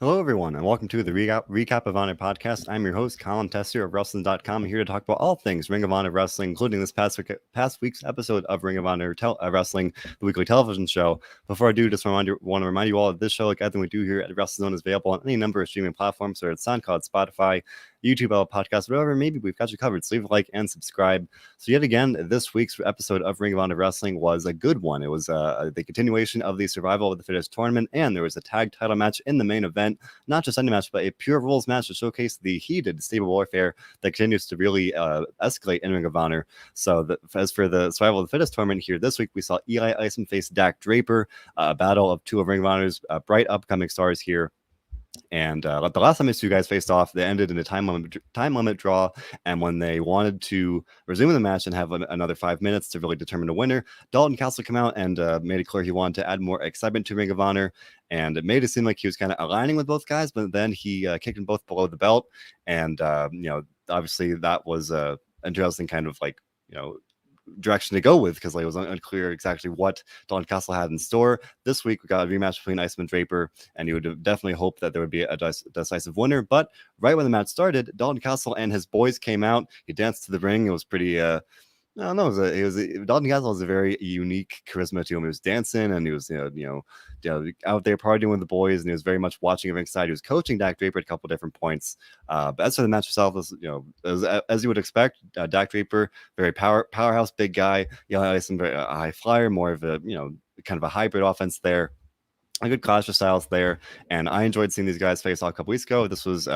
Hello, everyone, and welcome to the Recap of Honor podcast. I'm your host, Colin Tessier of WrestleZone.com, here to talk about all things Ring of Honor Wrestling, including this past week's episode of Ring of Honor Wrestling, the weekly television show. Before I do, just want to remind you all that this show, like everything we do here at WrestleZone, is available on any number of streaming platforms, so it's SoundCloud, Spotify, YouTube, Apple Podcasts, whatever, maybe we've got you covered. So leave a like and subscribe. So yet again, this week's episode of Ring of Honor Wrestling was a good one. It was the continuation of the Survival of the Fittest tournament, and there was a tag title match in the main event. Not just any match, but a pure rules match to showcase the heated stable warfare that continues to really escalate in Ring of Honor. So as for the Survival of the Fittest tournament here this week, we saw Eli Isom face Dak Draper, a battle of two of Ring of Honor's bright upcoming stars here. And the last time these two guys faced off, they ended in a time limit draw. And when they wanted to resume the match and have another 5 minutes to really determine a winner, Dalton Castle came out and made it clear he wanted to add more excitement to Ring of Honor. And it made it seem like he was kind of aligning with both guys, but then he kicked them both below the belt. And, obviously that was interesting kind of like, direction to go with, because it was unclear exactly what Dalton Castle had in store. This week we got a rematch between Isom and Draper, and you would definitely hope that there would be a decisive winner. But right when the match started, Dalton Castle and his boys came out. He danced to the ring. It was pretty I don't know. Dalton Castle has a very unique charisma to him. He was dancing and he was out there partying with the boys, and he was very much watching everything side. He was coaching Dak Draper at a couple different points. But as for the match itself, as you would expect, Dak Draper, very powerhouse, big guy. Some very high flyer, more of a kind of a hybrid offense there. A good clash of styles there, and I enjoyed seeing these guys face off a couple weeks ago. This was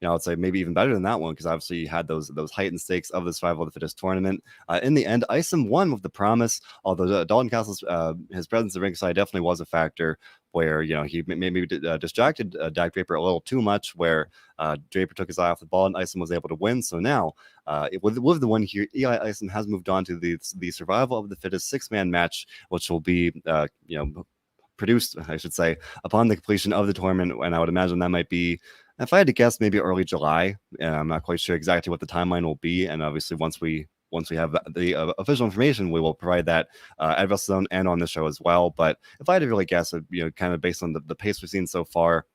I'd say maybe even better than that one, because obviously you had those heightened stakes of the Survival of the Fittest tournament. In the end, Isom won with the promise, although Dalton Castle's his presence at ringside definitely was a factor, where he maybe distracted Dak Draper a little too much, where Draper took his eye off the ball and Isom was able to win. So now, with the win here, Eli Isom has moved on to the Survival of the Fittest 6-man match, which will be produced, I should say, upon the completion of the tournament. And I would imagine that might be, if I had to guess, maybe early July. I'm not quite sure exactly what the timeline will be. And obviously, once we have the official information, we will provide that at WrestleZone and on the show as well. But if I had to really guess, kind of based on the pace we've seen so far,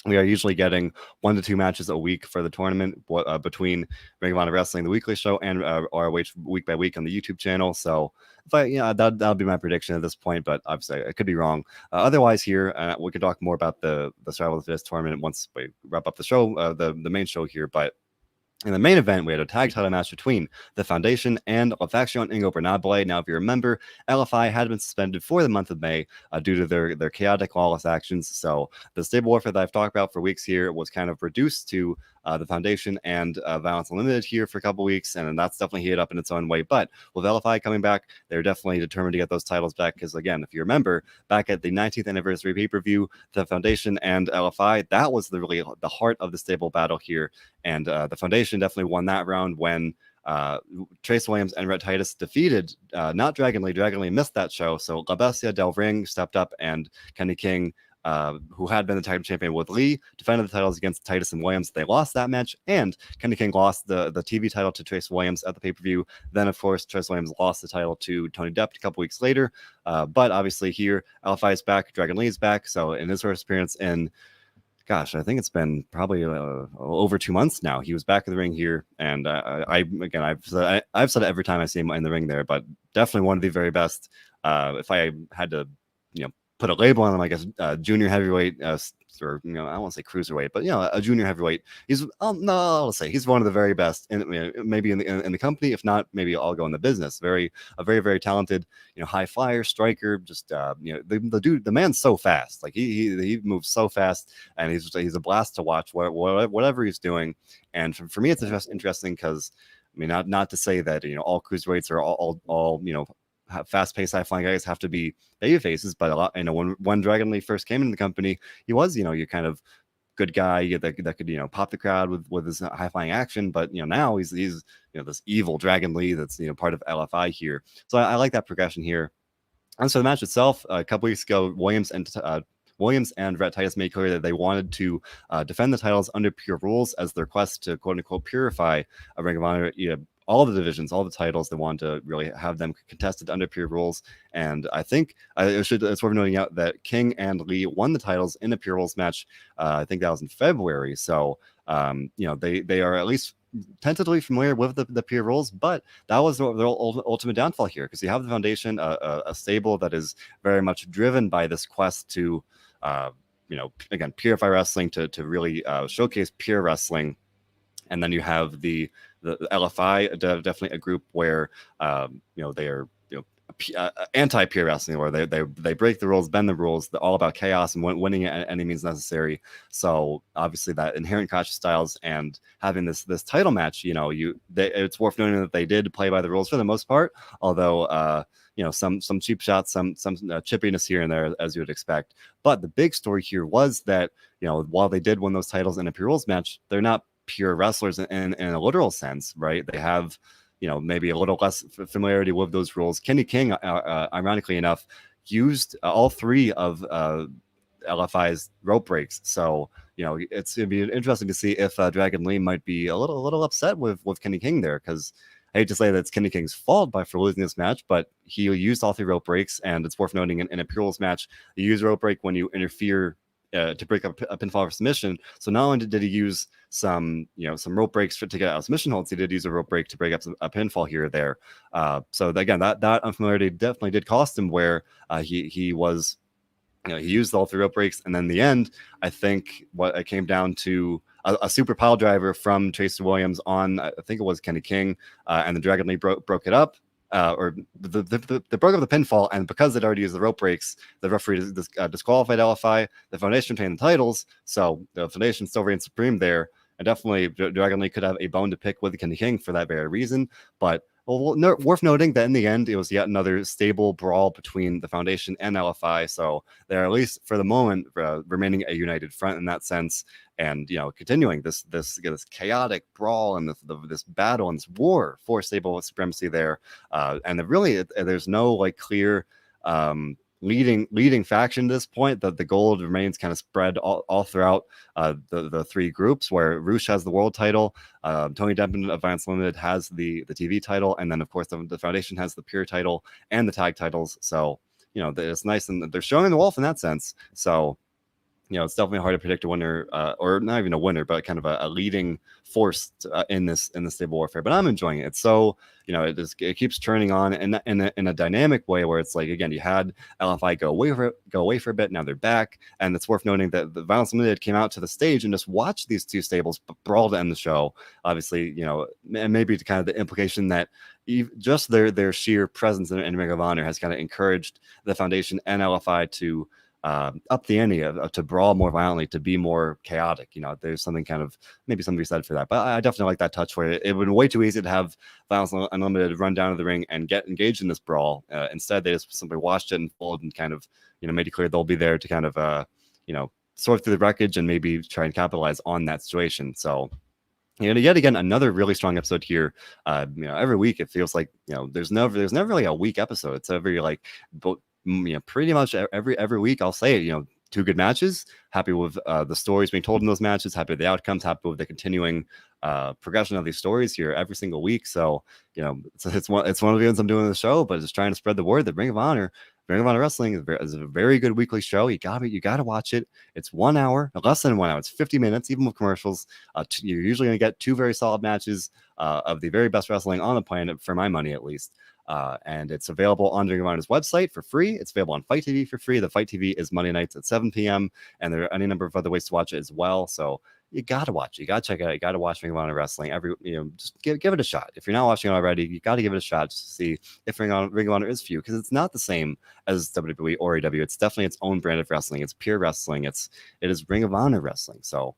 we are usually getting 1 to 2 matches a week for the tournament between Ring of Honor Wrestling, the weekly show, and ROH week by week on the YouTube channel. So that'll be my prediction at this point, but obviously I could be wrong. Otherwise, here we could talk more about the Survival of the Fittest tournament once we wrap up the show, the main show here. But in the main event, we had a tag title match between the Foundation and Faccion Ingobernable. Now, if you remember, LFI had been suspended for the month of May due to their chaotic, lawless actions. So the stable warfare that I've talked about for weeks here was kind of reduced to the Foundation and Violence Unlimited here for a couple weeks, and that's definitely heated up in its own way. But with LFI coming back, they're definitely determined to get those titles back, because, again, if you remember, back at the 19th anniversary pay-per-view, the Foundation and LFI, that was the heart of the stable battle here. And the Foundation definitely won that round when Trace Williams and Rhett Titus defeated not Dragon Lee. Dragon Lee missed that show, so La Bestia Del Ring stepped up, and Kenny King, who had been the tag champion with Lee, defended the titles against Titus and Williams. They lost that match, and Kenny King lost the TV title to Trace Williams at the pay-per-view. Then, of course, Trace Williams lost the title to Tony Depp a couple weeks later. But obviously here, LFI is back, Dragon Lee is back. So in his first appearance in, gosh, I think it's been probably over 2 months now, he was back in the ring here. And I've said it every time I see him in the ring there, but definitely one of the very best. If I had to, put a label on him, I guess, junior heavyweight, or I don't want to say cruiserweight, but a junior heavyweight. I'll say he's one of the very best, and maybe in the company. If not, maybe I'll go in the business. A very very talented, high flyer, striker. Just the man's so fast. Like he moves so fast, and he's a blast to watch. Whatever he's doing, and for me, it's just interesting because, not to say that all cruiserweights are all fast-paced, high-flying guys have to be baby faces, but a lot, when Dragon Lee first came into the company, he was, your kind of good guy that could, pop the crowd with his high-flying action. But now he's this evil Dragon Lee that's part of LFI here. So I like that progression here. And so the match itself, a couple weeks ago, Williams and Rhett Titus made clear that they wanted to defend the titles under pure rules as their quest to quote unquote purify a Ring of Honor all the divisions, all the titles. They wanted to really have them contested under pure rules. And I think it's worth noting out that King and Lee won the titles in a pure rules match. I think that was in February. So, they are at least tentatively familiar with the pure rules, but that was their ultimate downfall here, because you have the Foundation, a stable that is very much driven by this quest to, again, purify wrestling, to really showcase pure wrestling. And then you have the LFI, definitely a group where they are anti-pure wrestling, where they break the rules, bend the rules. They're all about chaos and winning at any means necessary. So obviously that inherent clash of styles, and having this title match, it's worth noting that they did play by the rules for the most part, although some cheap shots, some chippiness here and there, as you would expect. But the big story here was that, while they did win those titles in a pure rules match, they're not pure wrestlers in a literal sense, right? They have maybe a little less familiarity with those rules. Kenny King, ironically enough, used all three of LFI's rope breaks. So, it's going to be interesting to see if Dragon Lee might be a little upset with Kenny King there, because I hate to say that it's Kenny King's fault for losing this match, but he used all three rope breaks. And it's worth noting, in a pure rules match, you use rope break when you interfere to break up a pinfall or submission. So not only did he use some rope breaks to get out of submission holds, he did use a rope break to break up a pinfall here or there. So again, that unfamiliarity definitely did cost him, where he was, he used all three rope breaks, and then in the end, I think what it came down to, a super pile driver from Tracy Williams on, I think it was Kenny King, and the Dragon Lee broke it up. Or the broke up the pinfall, and because they'd already used the rope breaks, the referee disqualified LFI. The Foundation retained the titles, so the Foundation still reigns supreme there. And definitely, Dragon Lee could have a bone to pick with Kenny King for that very reason. But worth noting that in the end, it was yet another stable brawl between the Foundation and LFI. So they're, at least for the moment, remaining a united front in that sense, and continuing this chaotic brawl and this battle and this war for stable supremacy there. And there's no clear leading faction at this point. That the gold remains kind of spread all throughout the three groups, where Roosh has the world title, Tony Deppen of Violence Limited has the TV title, and then of course the Foundation has the pure title and the tag titles. So it's nice, and they're showing the wolf in that sense. So it's definitely hard to predict a winner, or not even a winner, but kind of a leading force in this stable warfare. But I'm enjoying it. So it keeps turning on in a dynamic way, where it's like, again, you had LFI go away for a bit. Now they're back, and it's worth noting that the Violence Limited came out to the stage and just watched these two stables brawl to end the show. Obviously, and maybe to kind of the implication that just their sheer presence in Ring of Honor has kind of encouraged the Foundation and LFI to up the ante, to brawl more violently, to be more chaotic. There's something maybe something to be said for that. But I definitely like that touch, where it would be way too easy to have Violence Unlimited run down to the ring and get engaged in this brawl. Instead, they just simply watched it unfold and kind of made it clear they'll be there to kind of sort through the wreckage and maybe try and capitalize on that situation. So yet again, another really strong episode here. Every week it feels like there's never really a weak episode. It's every pretty much every week I'll say two good matches. Happy with the stories being told in those matches. Happy with the outcomes. Happy with the continuing progression of these stories here every single week. So it's one of the things I'm doing in the show, but just trying to spread the word that Ring of Honor Wrestling is a very good weekly show. You gotta watch it. It's 1 hour, less than 1 hour. It's 50 minutes, even with commercials. You're usually going to get two very solid matches of the very best wrestling on the planet, for my money at least. And it's available on Ring of Honor's website for free. It's available on Fight TV for free. The Fight TV is Monday nights at 7 p.m. And there are any number of other ways to watch it as well. So you gotta watch it. You gotta check it out. You gotta watch Ring of Honor Wrestling. Just give it a shot. If you're not watching it already, you gotta give it a shot just to see if Ring of Honor is for you, because it's not the same as WWE or AEW. It's definitely its own brand of wrestling. It's pure wrestling. It is Ring of Honor Wrestling. So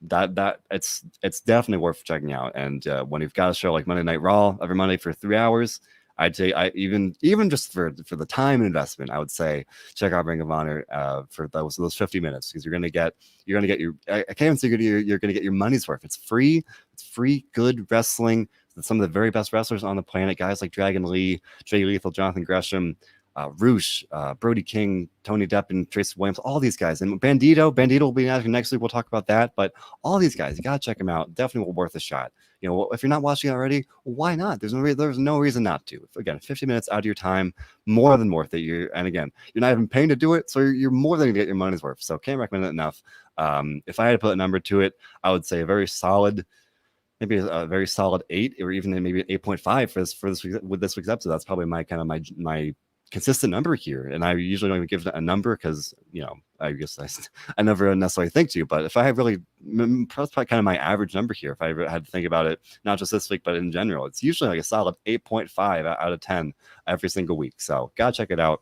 that it's definitely worth checking out. And when you've got a show like Monday Night Raw every Monday for 3 hours, I'd say even just for the time investment, I would say check out Ring of Honor for those 50 minutes, because you're gonna get your, I can't even say you're gonna get your money's worth. It's free good wrestling. Some of the very best wrestlers on the planet, guys like Dragon Lee, Jay Lethal, Jonathan Gresham, Roosh, Brody King, Tony Deppen, Tracy Williams, all these guys. And Bandido will be next week. We'll talk about that. But all these guys, you got to check them out. Definitely worth a shot. If you're not watching it already, why not? There's no reason not to. Again, 50 minutes out of your time, more than worth it. And again, you're not even paying to do it, so you're more than going to get your money's worth. So can't recommend it enough. If I had to put a number to it, I would say a very solid, maybe a very solid 8, or even maybe 8.5 for this week's episode. That's probably my consistent number here. And I usually don't even give it a number because I guess I never necessarily think to. But if I have really, that's probably kind of my average number here. If I had to think about it, not just this week but in general, it's usually like a solid 8.5 out of 10 every single week. So gotta check it out.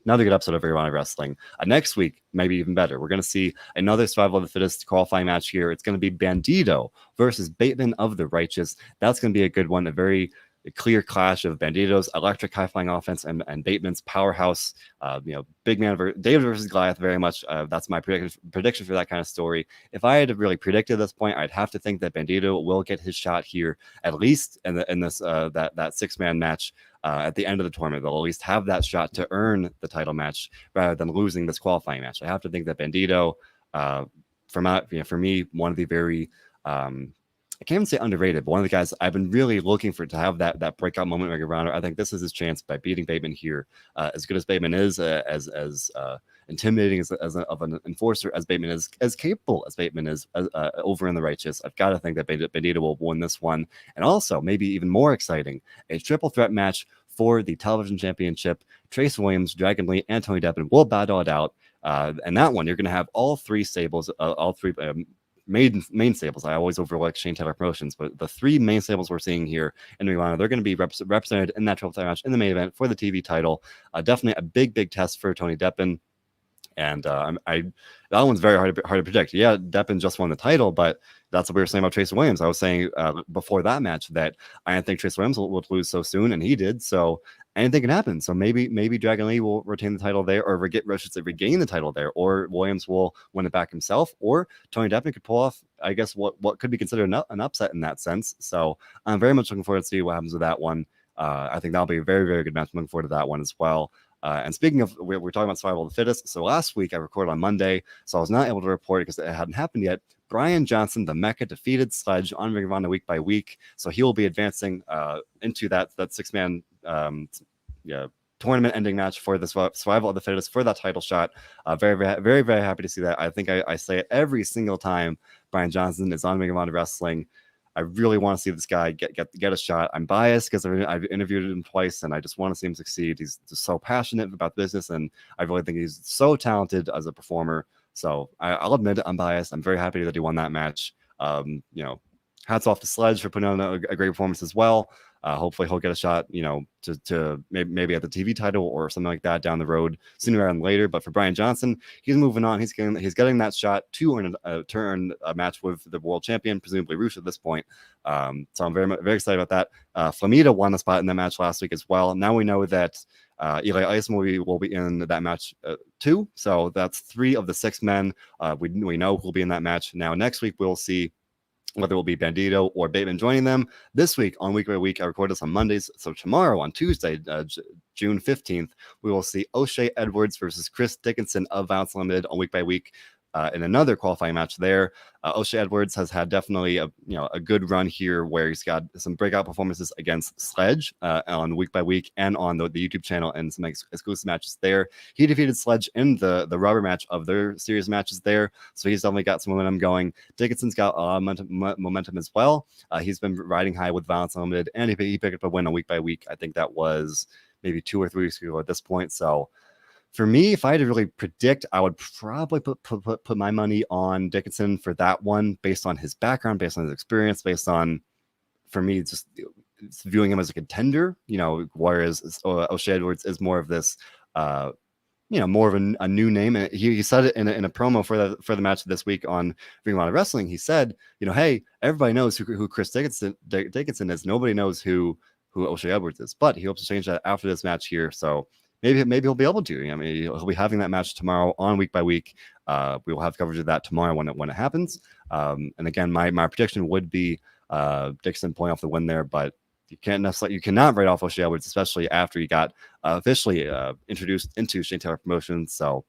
Another good episode of Ring of Honor Wrestling. Next week, maybe even better. We're going to see another Survival of the Fittest qualifying match here. It's going to be Bandido versus Bateman of the Righteous. That's going to be a good one. A very clear clash of Bandido's electric high-flying offense and Bateman's powerhouse, big man David versus Goliath. Very much. That's my prediction for that kind of story. If I had to really predict at this point, I'd have to think that Bandido will get his shot here, at least in this that 6-man match. At the end of the tournament, they'll at least have that shot to earn the title match rather than losing this qualifying match. I have to think that Bandido, for me, one of the very, I can't even say underrated, but one of the guys I've been really looking for to have that breakout moment in Ring of Honor. I think this is his chance by beating Bateman here. As good as Bateman is, as intimidating of an enforcer as Bateman is, as capable as Bateman is over in the Righteous, I've got to think that Bandido will win this one. And also, maybe even more exciting, a triple threat match for the television championship. Trace Williams, Dragon Lee, and Tony Deppen will battle it out. And that one, you're going to have all three stables, all three main stables. I always overlook Shane Taylor Promotions, but the three main stables we're seeing here in Ring of Honor, they're going to be represented in that triple threat match in the main event for the TV title. Definitely a big test for Tony Deppen. And that one's very hard to predict. Yeah, Deppen just won the title, but that's what we were saying about Trace Williams. I was saying before that match that I didn't think Trace Williams would lose so soon, and he did. So anything can happen. So maybe Dragon Lee will retain the title there, or regain the title there, or Williams will win it back himself, or Tony Deppen could pull off, I guess, what could be considered an upset in that sense. So I'm very much looking forward to see what happens with that one. I think that'll be a very good match. I'm looking forward to that one as well. And speaking of, we're talking about Survival of the Fittest. So last week I recorded on Monday, so I was not able to report it because it hadn't happened yet. Brian Johnson, the Mecca, defeated Sledge on Ring of Honor week by week. So he will be advancing into that 6-man tournament ending match for the Survival of the Fittest for that title shot. Very happy to see that. I think I say it every single time Brian Johnson is on Ring of Honor Wrestling. I really want to see this guy get a shot. I'm biased because I've interviewed him twice, and I just want to see him succeed. He's just so passionate about business, and I really think he's so talented as a performer. So I'll admit it, I'm biased. I'm very happy that he won that match. Hats off to Sledge for putting on a great performance as well. Hopefully he'll get a shot, to maybe at the TV title or something like that down the road sooner rather than later. But for Brian Johnson, he's moving on. He's getting that shot to earn a match with the world champion, presumably Roosh at this point. So I'm very excited about that. Flamita won a spot in that match last week as well. Now we know that Eli Isom will be in that match too. So that's 3 of the 6 men we know who will be in that match. Now next week we'll see whether it will be Bandido or Bateman joining them. This week, on Week by Week, I record this on Mondays. So tomorrow, on Tuesday, June 15th, we will see O'Shea Edwards versus Chris Dickinson of Violence Unlimited on Week by Week. In another qualifying match there. O'Shea Edwards has had definitely a good run here where he's got some breakout performances against Sledge on Week by Week and on the YouTube channel and some exclusive matches there. He defeated Sledge in the rubber match of their series matches there, so he's definitely got some momentum going. Dickinson's got momentum as well. He's been riding high with Violence Unlimited, and he picked up a win on Week by Week. I think that was maybe 2 or 3 weeks ago at this point. So for me, if I had to really predict, I would probably put my money on Dickinson for that one, based on his background, based on his experience, based on, for me, just viewing him as a contender. Whereas O'Shea Edwards is more of this, more of a new name. And he said it in a promo for the match this week on Ring of Honor Wrestling. He said, hey, everybody knows who Chris Dickinson is. Nobody knows who O'Shea Edwards is, but he hopes to change that after this match here. So maybe he'll be able to. He'll be having that match tomorrow on Week by Week. We will have coverage of that tomorrow when it happens. And again, my prediction would be Dixon pulling off the win there, but you cannot write off O'Shea Edwards, especially after he got officially introduced into Shane Taylor Promotions. So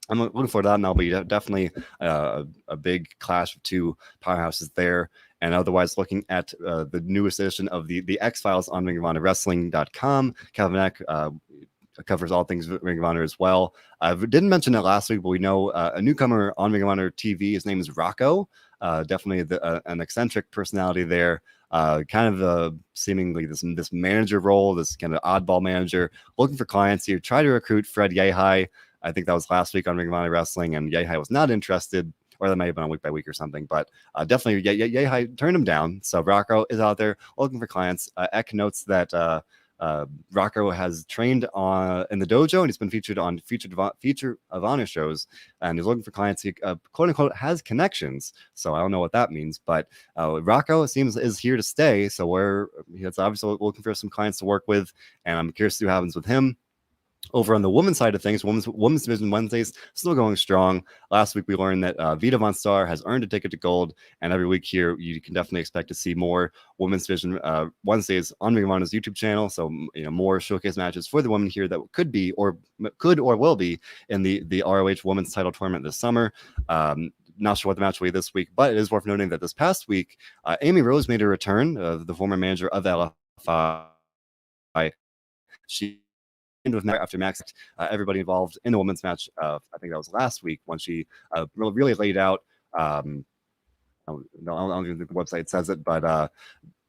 I'm looking forward to that, and that'll be definitely a big clash of two powerhouses there. And otherwise, looking at the newest edition of the X-Files on Ring of Honor Wrestling.com, Calvin Eck covers all things Ring of Honor as well. I didn't mention it last week, but we know a newcomer on Ring of Honor TV. His name is Rocco. Definitely an eccentric personality there. Kind of seemingly this manager role, this kind of oddball manager, looking for clients here. Try to recruit Fred Yehai. I think that was last week on Ring of Honor Wrestling, and Yehai was not interested, or that might have been on week by week or something. But definitely, Yehai turned him down. So Rocco is out there looking for clients. Eck notes that Rocco has trained in the dojo, and he's been featured on Feature of Honor shows, and he's looking for clients. He quote unquote has connections, so I don't know what that means, but Rocco is here to stay. So he's obviously looking for some clients to work with, and I'm curious to see what happens with him. Over on the women's side of things, women's division Wednesdays still going strong. Last week we learned that Vita Von Star has earned a ticket to gold, and every week here you can definitely expect to see more women's division Wednesdays on Ring of Honor's YouTube channel. So more showcase matches for the women here that could or will be in the ROH Women's Title Tournament this summer. Not sure what the match will be this week, but it is worth noting that this past week, Amy Rose made a return, the former manager of LFI. She with after Max, everybody involved in the women's match. I think that was last week when she really laid out. I don't even think the website says it, but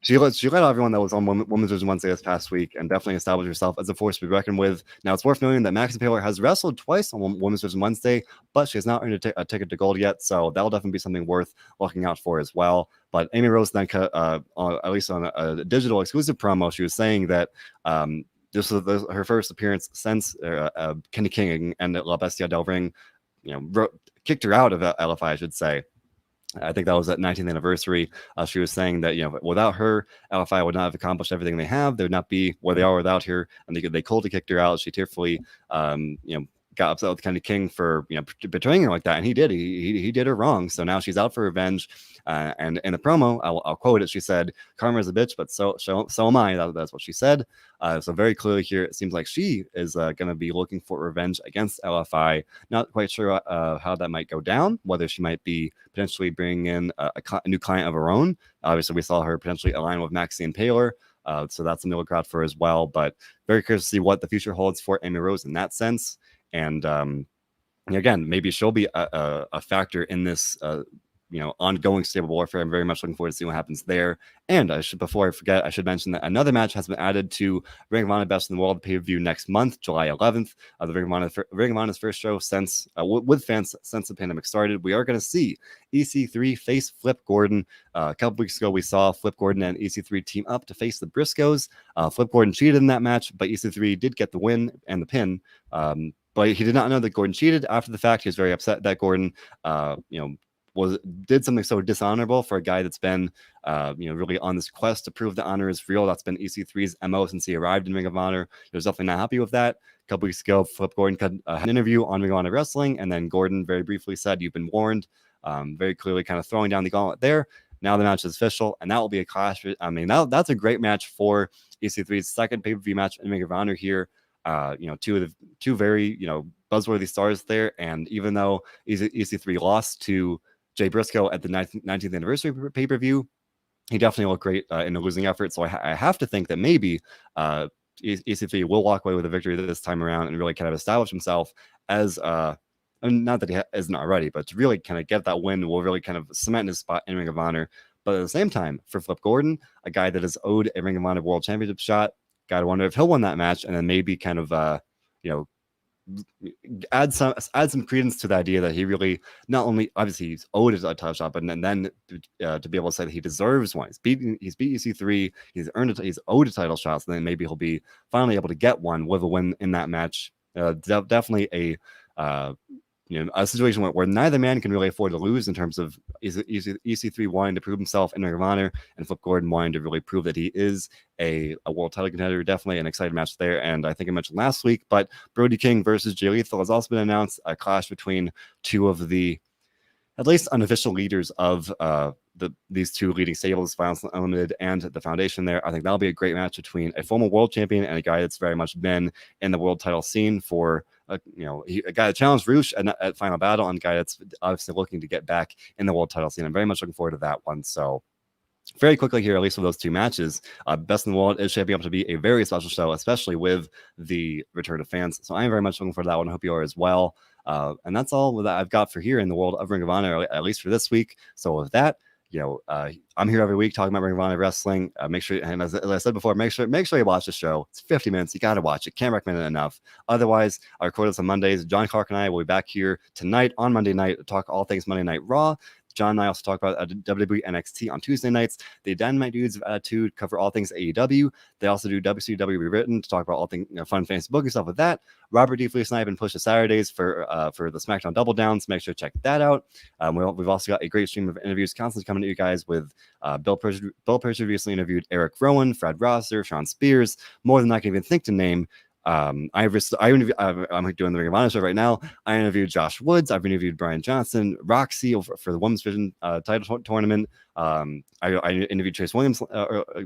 she let out everyone that was on Women's Division Wednesday this past week, and definitely established herself as a force to be reckoned with. Now it's worth noting that Maxine Taylor has wrestled twice on Women's Division Wednesday, but she has not earned a ticket to gold yet, so that'll definitely be something worth looking out for as well. But Amy Rose then, at least on a digital exclusive promo, she was saying that this was her first appearance since Kenny King and La Bestia del Ring, kicked her out of LFI, I should say. I think that was at 19th anniversary. She was saying that without her, LFI would not have accomplished everything they have. They would not be where they are without her. And they coldly kicked her out. She tearfully, got upset with Kenny King for betraying her like that, and he did. He did her wrong. So now she's out for revenge. And in the promo, I'll quote it. She said, "Karma is a bitch, but so am I." That's what she said. So very clearly here, it seems like she is going to be looking for revenge against LFI. Not quite sure how that might go down. Whether she might be potentially bringing in a new client of her own. Obviously, we saw her potentially align with Maxine Taylor. So that's something to look out for as well. But very curious to see what the future holds for Amy Rose in that sense. And again, maybe she'll be a factor in this ongoing stable warfare. I'm very much looking forward to seeing what happens there. And before I forget, I should mention that another match has been added to Ring of Honor Best in the World pay-per-view next month, July 11th. The Ring of Honor's first show since with fans since the pandemic started. We are going to see EC3 face Flip Gordon. A couple weeks ago, we saw Flip Gordon and EC3 team up to face the Briscoes. Flip Gordon cheated in that match, but EC3 did get the win and the pin. But he did not know that Gordon cheated. After the fact, he was very upset that Gordon, did something so dishonorable for a guy that's been, really on this quest to prove that honor is real. That's been EC3's MO since he arrived in Ring of Honor. He was definitely not happy with that. A couple weeks ago, Flip Gordon had an interview on Ring of Honor Wrestling, and then Gordon very briefly said, "You've been warned." Very clearly, kind of throwing down the gauntlet there. Now the match is official, and that will be a clash. I mean, that's a great match for EC3's second pay-per-view match in Ring of Honor here. Two very buzzworthy stars there, and even though EC3 lost to Jay Briscoe at the 19th anniversary pay-per-view, he definitely looked great in a losing effort. So I have to think that maybe EC3 will walk away with a victory this time around and really kind of establish himself as not that he isn't already, but to really kind of get that win will really kind of cement his spot in Ring of Honor. But at the same time, for Flip Gordon, a guy that is owed a Ring of Honor World Championship shot, got to wonder if he'll win that match and then maybe kind of add some credence to the idea that he really not only obviously he's owed a title shot, but then to be able to say that he deserves one. He's beat EC3, he's owed a title shot, so then maybe he'll be finally able to get one with a win in that match. Definitely a situation where neither man can really afford to lose in terms of EC3 wanting to prove himself in Ring of Honor and Flip Gordon wanting to really prove that he is a world title contender. Definitely an exciting match there. And I think I mentioned last week, but Brody King versus Jay Lethal has also been announced, a clash between two of the at least unofficial leaders of these two leading stables, Violence Unlimited and the Foundation there. I think that'll be a great match between a former world champion and a guy that's very much been in the world title scene for a guy that challenged Roosh at Final Battle, and a guy that's obviously looking to get back in the world title scene. I'm very much looking forward to that one. So very quickly here, at least with those two matches, Best in the World is shaping up to be a very special show, especially with the return of fans. So I'm very much looking forward to that one. I hope you are as well. And that's all that I've got for here in the world of Ring of Honor, at least for this week. So with that, I'm here every week talking about Ring of Honor wrestling. Make sure, and as I said before, make sure you watch the show. It's 50 minutes. You got to watch it. Can't recommend it enough. Otherwise, I record this on Mondays. John Clark and I will be back here tonight on Monday night to talk all things Monday Night Raw. John and I also talk about WWE NXT on Tuesday nights. The Dynamite Dudes of Attitude cover all things AEW. They also do WCW Rewritten to talk about all things fun fantasy booking stuff with that. Robert D. Fleece and I have been pushed to Saturdays for the SmackDown Double Down, so make sure to check that out. We've also got a great stream of interviews constantly coming to you guys with Bill Pritchard recently interviewed Eric Rowan, Fred Rosser, Sean Spears, more than I can even think to name. I'm doing the Ring of Honor show right now. I interviewed Josh Woods. I've interviewed Brian Johnson, Roxy for the Women's Division title tournament. I interviewed Chase Williams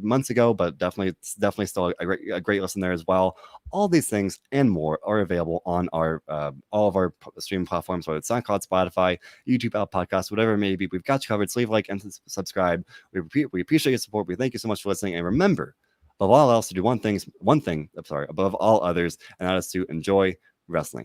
months ago, but definitely still a great listen there as well. All these things and more are available on our all of our streaming platforms, whether it's SoundCloud, Spotify, YouTube, Apple Podcasts, whatever it may be. We've got you covered. So leave a like and subscribe. We appreciate your support. We thank you so much for listening. And remember, above all else, to do one thing above all others, and that is to enjoy wrestling.